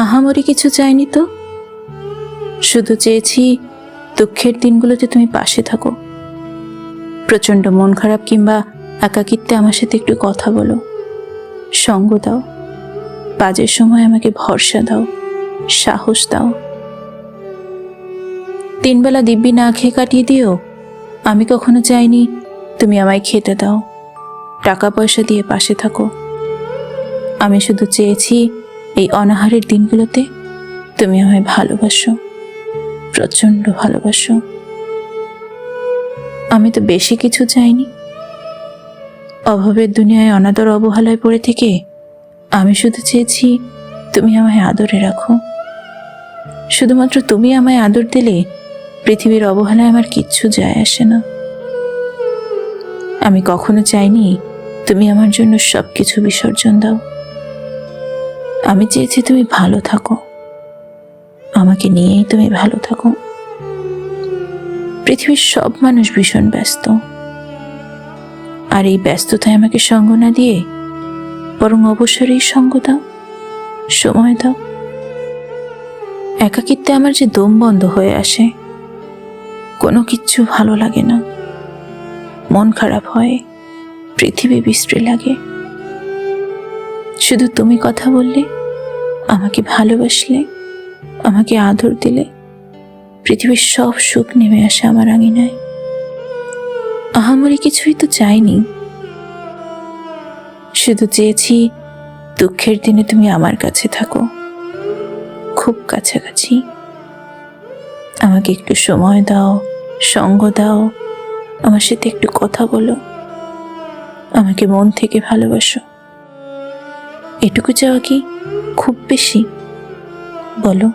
আহামরি কিছু চাইনি তো, শুধু চেয়েছি দুঃখের দিনগুলোতে তুমি পাশে থাকো। প্রচণ্ড মন খারাপ কিংবা একাকিত্বে আমার সাথে একটু কথা বলো, সঙ্গ দাও, বাজের সময় আমাকে ভরসা দাও, সাহস দাও। 3 বেলা দিব্যি না খেয়ে কাটিয়ে দিও, আমি কখনো চাইনি তুমি আমায় খেতে দাও, টাকা পয়সা দিয়ে পাশে থাকো। আমি শুধু চেয়েছি এই অনাহারের দিনগুলোতে তুমি আমায় ভালোবাসো, প্রচণ্ড ভালোবাসো। আমি তো বেশি কিছু চাইনি। অভাবের দুনিয়ায় অনাদর অবহেলায় পড়ে থেকে আমি শুধু চেয়েছি তুমি আমায় আদরে রাখো। শুধুমাত্র তুমি আমায় আদর দিলে পৃথিবীর অবহেলায় আমার কিচ্ছু যায় আসে না। আমি কখনো চাইনি তুমি আমার জন্য সবকিছু বিসর্জন দাও। আমি চেয়েছি তুমি ভালো থাকো, আমাকে নিয়েই তুমি ভালো থাকো। পৃথিবীর সব মানুষ ভীষণ ব্যস্ত, আর এই ব্যস্ততায় আমাকে সঙ্গ না দিয়ে বরং অবসরেই সঙ্গ দাও, সময় দাও। একাকিত্বে আমার যে দম বন্ধ হয়ে আসে, কোনো কিচ্ছু ভালো লাগে না, মন খারাপ হয়, পৃথিবী বিশ্রী লাগে। শুধু তুমি কথা বললে, আমাকে ভালোবাসলে, আমাকে আদর দিলে পৃথিবীর সব সুখ নেমে আসে আমার আঙিনায়। আহামরি কিছুই তো চাইনি, শুধু চেয়েছি দুঃখের দিনে তুমি আমার কাছে থাকো, খুব কাছাকাছি। আমাকে একটু সময় দাও, সঙ্গ দাও, আমার সাথে একটু কথা বলো, আমাকে মন থেকে ভালোবাসো। এটুকু চাওয়া কি খুব বেশি? বলো।